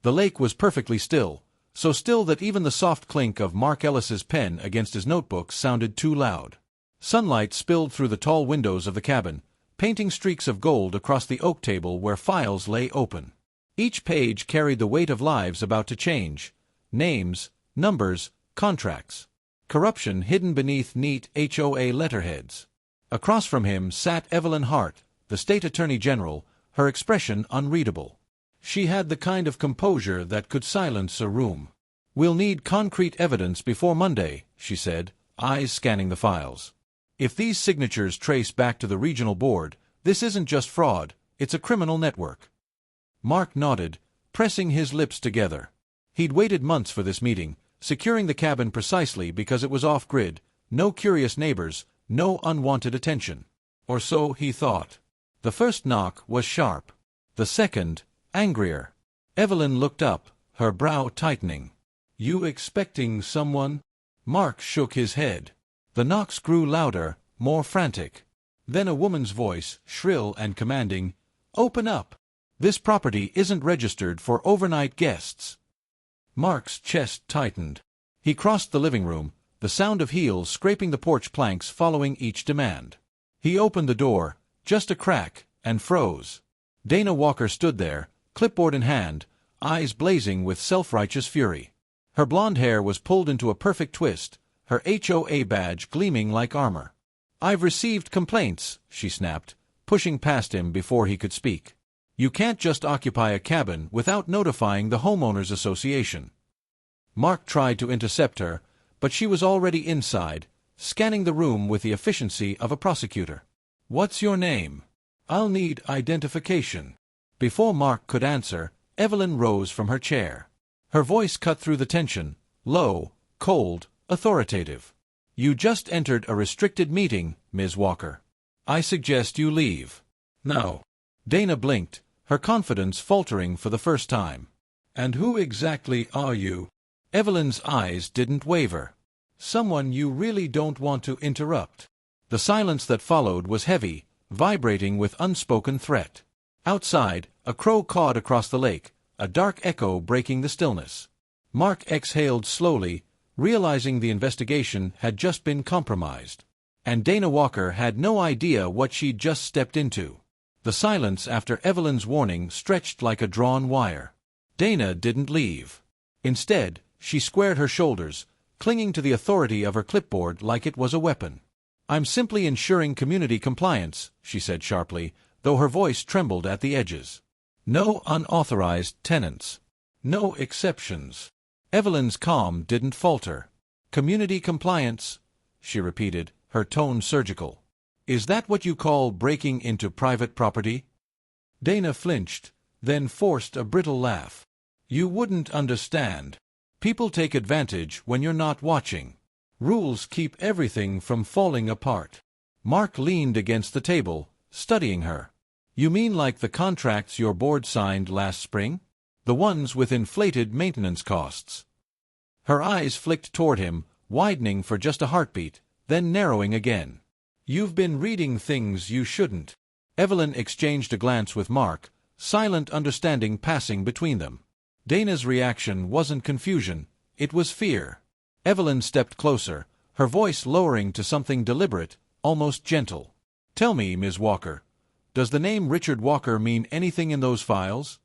The lake was perfectly still, so still that even the soft clink of Mark Ellis's pen against his notebook sounded too loud. Sunlight spilled through the tall windows of the cabin, painting streaks of gold across the oak table where files lay open. Each page carried the weight of lives about to change: names, numbers, contracts. Corruption hidden beneath neat HOA letterheads. Across from him sat Evelyn Hart, the state attorney general, her expression unreadable. She had the kind of composure that could silence a room. "We'll need concrete evidence before Monday," she said, eyes scanning the files. "If these signatures trace back to the regional board, this isn't just fraud, it's a criminal network." Mark nodded, pressing his lips together. He'd waited months for this meeting, securing the cabin precisely because it was off-grid, no curious neighbors, no unwanted attention. Or so he thought. The first knock was sharp. The second, angrier. Evelyn looked up, her brow tightening. "You expecting someone?" Mark shook his head. The knocks grew louder, more frantic. Then a woman's voice, shrill and commanding, "Open up! This property isn't registered for overnight guests." Mark's chest tightened. He crossed the living room, the sound of heels scraping the porch planks following each demand. He opened the door, just a crack, and froze. Dana Walker stood there, clipboard in hand, eyes blazing with self-righteous fury. Her blonde hair was pulled into a perfect twist, her HOA badge gleaming like armor. "I've received complaints," she snapped, pushing past him before he could speak. "You can't just occupy a cabin without notifying the homeowners association." Mark tried to intercept her, but she was already inside, scanning the room with the efficiency of a prosecutor. "What's your name? I'll need identification." Before Mark could answer, Evelyn rose from her chair. Her voice cut through the tension, low, cold, authoritative. "You just entered a restricted meeting, Ms. Walker. I suggest you leave. Now." Dana blinked, her confidence faltering for the first time. "And who exactly are you?" Evelyn's eyes didn't waver. "Someone you really don't want to interrupt." The silence that followed was heavy, vibrating with unspoken threat. Outside, a crow cawed across the lake, a dark echo breaking the stillness. Mark exhaled slowly, realizing the investigation had just been compromised. And Dana Walker had no idea what she'd just stepped into. The silence after Evelyn's warning stretched like a drawn wire. Dana didn't leave. Instead, she squared her shoulders, clinging to the authority of her clipboard like it was a weapon. "I'm simply ensuring community compliance," she said sharply, though her voice trembled at the edges. "No unauthorized tenants. No exceptions." Evelyn's calm didn't falter. "Community compliance," she repeated, her tone surgical. "Is that what you call breaking into private property?" Dana flinched, then forced a brittle laugh. "You wouldn't understand. People take advantage when you're not watching. Rules keep everything from falling apart." Mark leaned against the table, studying her. "You mean like the contracts your board signed last spring? The ones with inflated maintenance costs?" Her eyes flicked toward him, widening for just a heartbeat, then narrowing again. "You've been reading things you shouldn't." Evelyn exchanged a glance with Mark, silent understanding passing between them. Dana's reaction wasn't confusion, it was fear. Evelyn stepped closer, her voice lowering to something deliberate, almost gentle. "Tell me, Ms. Walker, does the name Richard Walker mean anything in those files?"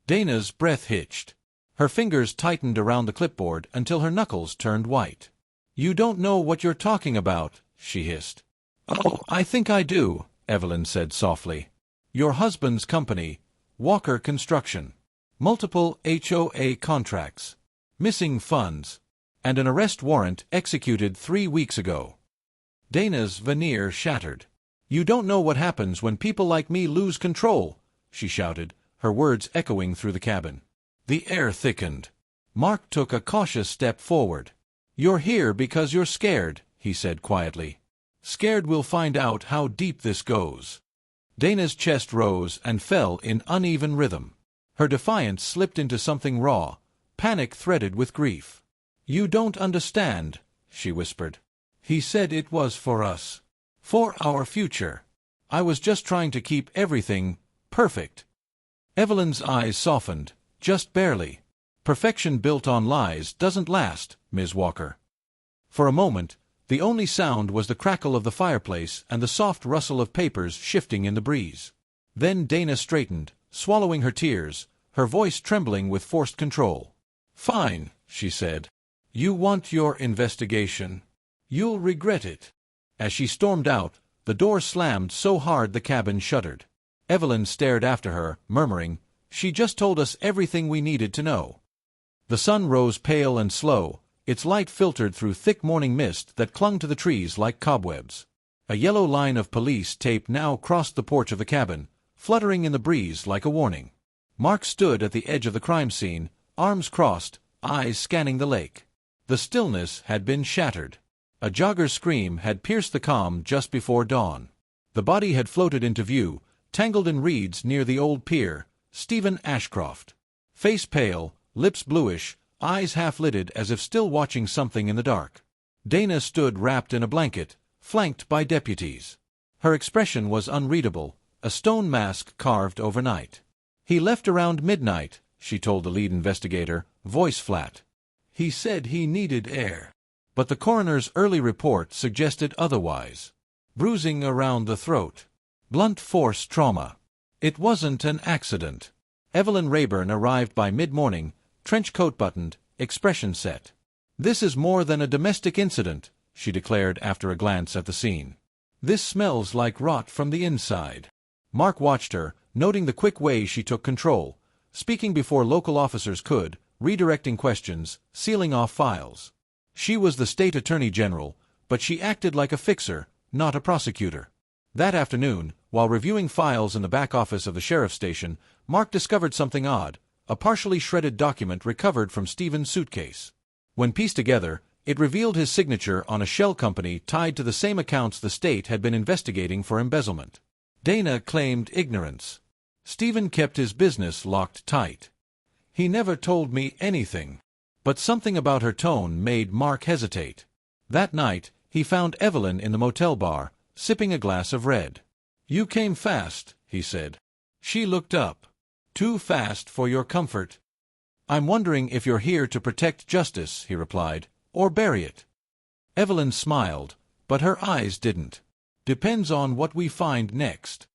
Dana's breath hitched. Her fingers tightened around the clipboard until her knuckles turned white. "You don't know what you're talking about," she hissed. "Oh, I think I do," Evelyn said softly. "Your husband's company, Walker Construction. Multiple HOA contracts. Missing funds. And an arrest warrant executed 3 weeks ago." Dana's veneer shattered. "You don't know what happens when people like me lose control," she shouted, her words echoing through the cabin. The air thickened. Mark took a cautious step forward. "You're here because you're scared," he said quietly. "Scared we'll find out how deep this goes." Dana's chest rose and fell in uneven rhythm. Her defiance slipped into something raw, panic threaded with grief. "You don't understand," she whispered. "He said it was for us. For our future. I was just trying to keep everything perfect." Evelyn's eyes softened, Just barely. Perfection built on lies doesn't last, Ms. Walker. For a moment, the only sound was the crackle of the fireplace and the soft rustle of papers shifting in the breeze. Then Dana straightened, swallowing her tears, her voice trembling with forced control. "Fine," she said. "You want your investigation. You'll regret it." As she stormed out, the door slammed so hard the cabin shuddered. Evelyn stared after her, murmuring, "She just told us everything we needed to know." The sun rose pale and slow, its light filtered through thick morning mist that clung to the trees like cobwebs. A yellow line of police tape now crossed the porch of the cabin, fluttering in the breeze like a warning. Mark stood at the edge of the crime scene, arms crossed, eyes scanning the lake. The stillness had been shattered. A jogger's scream had pierced the calm just before dawn. The body had floated into view, tangled in reeds near the old pier, Stephen Ashcroft. Face pale, lips bluish, eyes half-lidded as if still watching something in the dark. Dana stood wrapped in a blanket, flanked by deputies. Her expression was unreadable, a stone mask carved overnight. "He left around midnight," she told the lead investigator, voice flat. "He said he needed air." But the coroner's early report suggested otherwise. Bruising around the throat. Blunt force trauma. It wasn't an accident. Evelyn Rayburn arrived by mid-morning, trench coat buttoned, expression set. "This is more than a domestic incident," she declared after a glance at the scene. "This smells like rot from the inside." Mark watched her, noting the quick way she took control, speaking before local officers could, redirecting questions, sealing off files. She was the state attorney general, but she acted like a fixer, not a prosecutor. That afternoon, while reviewing files in the back office of the sheriff's station, Mark discovered something odd, a partially shredded document recovered from Stephen's suitcase. When pieced together, it revealed his signature on a shell company tied to the same accounts the state had been investigating for embezzlement. Dana claimed ignorance. Stephen kept his business locked tight. "He never told me anything." But something about her tone made Mark hesitate. That night, he found Evelyn in the motel bar, sipping a glass of red. "You came fast," he said. She looked up. "Too fast for your comfort." "I'm wondering if you're here to protect justice," he replied, "or bury it." Evelyn smiled, but her eyes didn't. "Depends on what we find next."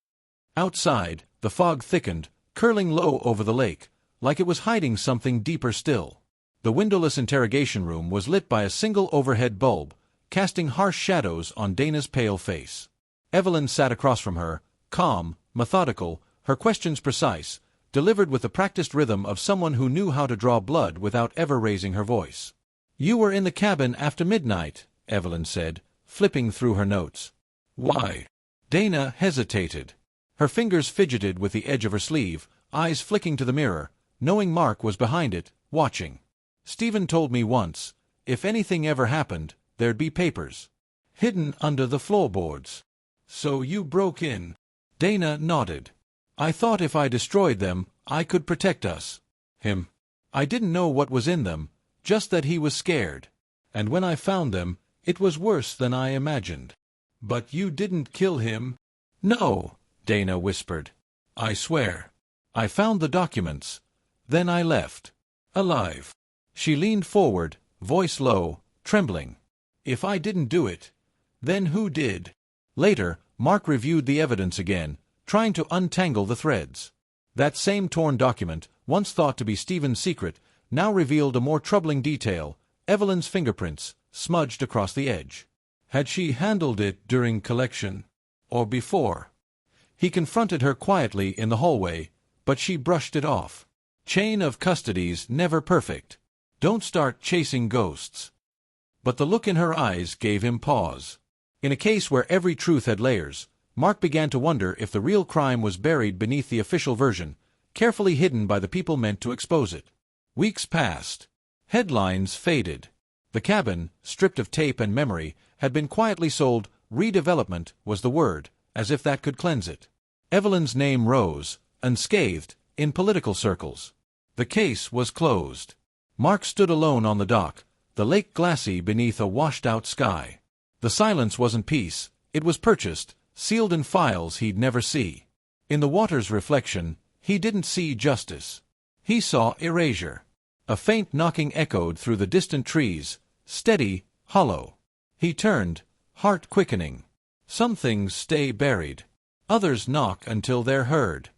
Outside, the fog thickened, curling low over the lake, like it was hiding something deeper still. The windowless interrogation room was lit by a single overhead bulb, casting harsh shadows on Dana's pale face. Evelyn sat across from her, calm, methodical, her questions precise, delivered with the practiced rhythm of someone who knew how to draw blood without ever raising her voice. "You were in the cabin after midnight," Evelyn said, flipping through her notes. "Why?" Dana hesitated. Her fingers fidgeted with the edge of her sleeve, eyes flicking to the mirror, knowing Mark was behind it, watching. "Stephen told me once, if anything ever happened, there'd be papers. Hidden under the floorboards. So you broke in." Dana nodded. "I thought if I destroyed them, I could protect us." "Him?" "I didn't know what was in them, just that he was scared. And when I found them, it was worse than I imagined." "But you didn't kill him?" "No," Dana whispered. "I swear. I found the documents. Then I left. Alive." She leaned forward, voice low, trembling. "If I didn't do it, then who did?" Later, Mark reviewed the evidence again, trying to untangle the threads. That same torn document, once thought to be Stephen's secret, now revealed a more troubling detail, Evelyn's fingerprints, smudged across the edge. Had she handled it during collection? Or before? He confronted her quietly in the hallway, but she brushed it off. Chain of custody's never perfect. Don't start chasing ghosts. But the look in her eyes gave him pause. In a case where every truth had layers, Mark began to wonder if the real crime was buried beneath the official version, carefully hidden by the people meant to expose it. Weeks passed. Headlines faded. The cabin, stripped of tape and memory, had been quietly sold. Redevelopment was the word, as if that could cleanse it. Evelyn's name rose, unscathed, in political circles. The case was closed. Mark stood alone on the dock, the lake glassy beneath a washed-out sky. The silence wasn't peace, it was purchased, sealed in files he'd never see. In the water's reflection, he didn't see justice. He saw erasure. A faint knocking echoed through the distant trees, steady, hollow. He turned, heart quickening. Some things stay buried. Others knock until they're heard.